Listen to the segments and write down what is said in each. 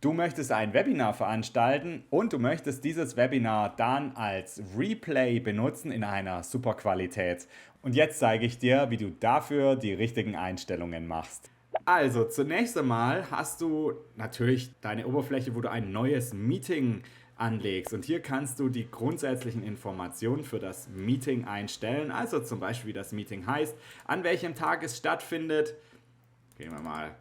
Du möchtest ein Webinar veranstalten und du möchtest dieses Webinar dann als Replay benutzen in einer super Qualität. Und jetzt zeige ich dir, wie du dafür die richtigen Einstellungen machst. Also, zunächst einmal hast du natürlich deine Oberfläche, wo du ein neues Meeting anlegst. Und hier kannst du die grundsätzlichen Informationen für das Meeting einstellen. Also zum Beispiel, wie das Meeting heißt, an welchem Tag es stattfindet. Gehen wir mal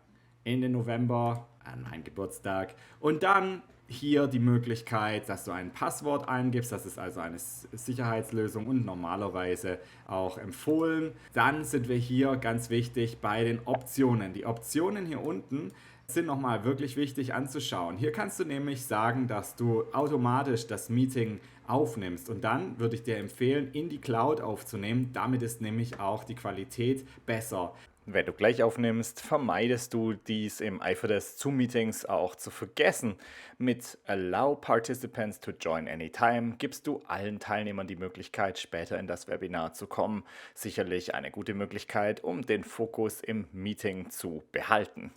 in den November, an meinen Geburtstag. Und dann hier die Möglichkeit, dass du ein Passwort eingibst. Das ist also eine Sicherheitslösung und normalerweise auch empfohlen. Dann sind wir hier ganz wichtig bei den Optionen. Die Optionen hier unten sind nochmal wirklich wichtig anzuschauen. Hier kannst du nämlich sagen, dass du automatisch das Meeting aufnimmst und dann würde ich dir empfehlen, in die Cloud aufzunehmen. Damit ist nämlich auch die Qualität besser. Wenn du gleich aufnimmst, vermeidest du dies im Eifer des Zoom-Meetings auch zu vergessen. Mit Allow Participants to Join Anytime gibst du allen Teilnehmern die Möglichkeit, später in das Webinar zu kommen. Sicherlich eine gute Möglichkeit, um den Fokus im Meeting zu behalten.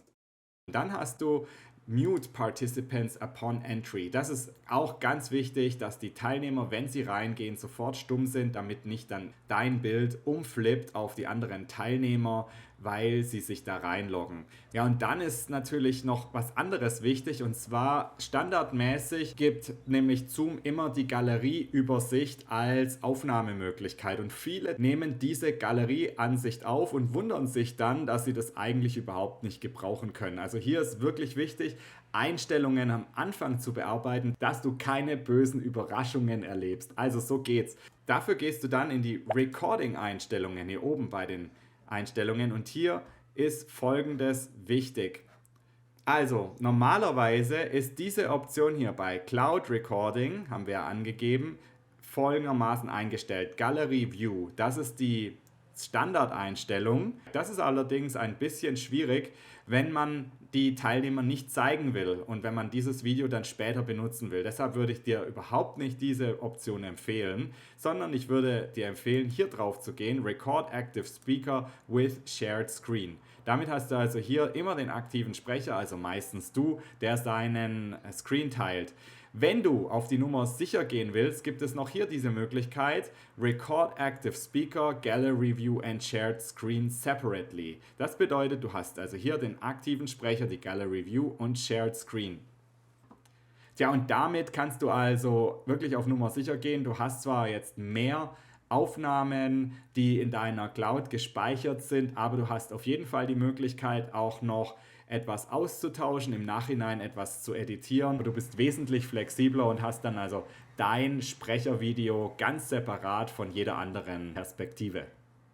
Dann hast du Mute Participants upon entry. Das ist auch ganz wichtig, dass die Teilnehmer, wenn sie reingehen, sofort stumm sind, damit nicht dann dein Bild umflippt auf die anderen Teilnehmer, weil sie sich da reinloggen. Ja, und dann ist natürlich noch was anderes wichtig, und zwar standardmäßig gibt nämlich Zoom immer die Galerieübersicht als Aufnahmemöglichkeit und viele nehmen diese Galerieansicht auf und wundern sich dann, dass sie das eigentlich überhaupt nicht gebrauchen können. Also hier ist wirklich wichtig, Einstellungen am Anfang zu bearbeiten, dass du keine bösen Überraschungen erlebst. Also so geht's. Dafür gehst du dann in die Recording-Einstellungen hier oben bei den Einstellungen und hier ist Folgendes wichtig. Also normalerweise ist diese Option hier bei Cloud Recording, haben wir ja angegeben, folgendermaßen eingestellt. Gallery View, das ist die Standardeinstellung. Das ist allerdings ein bisschen schwierig, wenn man die Teilnehmer nicht zeigen will und wenn man dieses Video dann später benutzen will. Deshalb würde ich dir überhaupt nicht diese Option empfehlen, sondern ich würde dir empfehlen, hier drauf zu gehen, Record Active Speaker with Shared Screen. Damit hast du also hier immer den aktiven Sprecher, also meistens du, der seinen Screen teilt. Wenn du auf die Nummer sicher gehen willst, gibt es noch hier diese Möglichkeit, Record Active Speaker, Gallery View and Shared Screen separately. Das bedeutet, du hast also hier den aktiven Sprecher, die Gallery View und Shared Screen. Tja, und damit kannst du also wirklich auf Nummer sicher gehen. Du hast zwar jetzt mehr Aufnahmen, die in deiner Cloud gespeichert sind, aber du hast auf jeden Fall die Möglichkeit, auch noch etwas auszutauschen, im Nachhinein etwas zu editieren. Du bist wesentlich flexibler und hast dann also dein Sprechervideo ganz separat von jeder anderen Perspektive.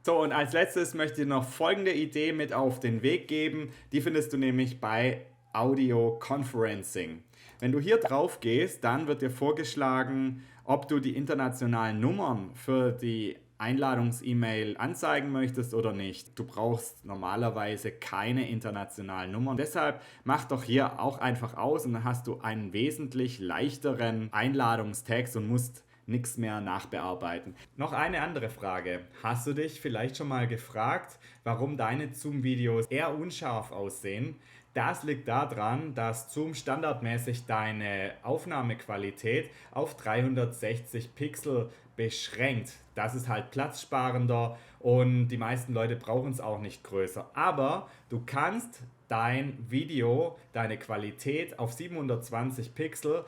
So, und als letztes möchte ich noch folgende Idee mit auf den Weg geben. Die findest du nämlich bei Audio Conferencing. Wenn du hier drauf gehst, dann wird dir vorgeschlagen, ob du die internationalen Nummern für die Einladungs-E-Mail anzeigen möchtest oder nicht. Du brauchst normalerweise keine internationalen Nummern. Deshalb mach doch hier auch einfach aus und dann hast du einen wesentlich leichteren Einladungstext und musst nichts mehr nachbearbeiten. Noch eine andere Frage. Hast du dich vielleicht schon mal gefragt, warum deine Zoom-Videos eher unscharf aussehen? Das liegt daran, dass Zoom standardmäßig deine Aufnahmequalität auf 360 Pixel beschränkt. Das ist halt platzsparender und die meisten Leute brauchen es auch nicht größer. Aber du kannst dein Video, deine Qualität auf 720 Pixel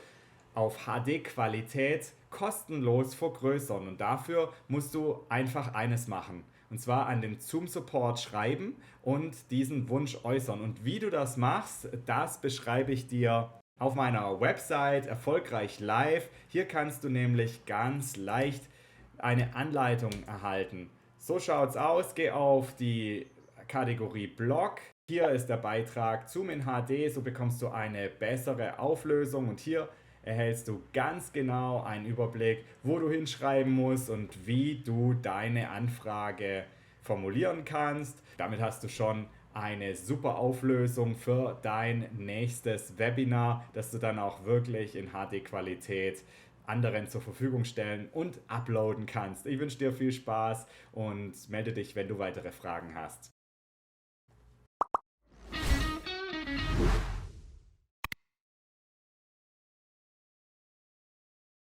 auf HD-Qualität kostenlos vergrößern und dafür musst du einfach eines machen. Und zwar an den Zoom-Support schreiben und diesen Wunsch äußern. Und wie du das machst, das beschreibe ich dir auf meiner Website Erfolgreich Live. Hier kannst du nämlich ganz leicht eine Anleitung erhalten. So schaut's aus. Geh auf die Kategorie Blog. Hier ist der Beitrag Zoom in HD. So bekommst du eine bessere Auflösung und hier erhältst du ganz genau einen Überblick, wo du hinschreiben musst und wie du deine Anfrage formulieren kannst. Damit hast du schon eine super Auflösung für dein nächstes Webinar, das du dann auch wirklich in HD-Qualität anderen zur Verfügung stellen und uploaden kannst. Ich wünsche dir viel Spaß und melde dich, wenn du weitere Fragen hast.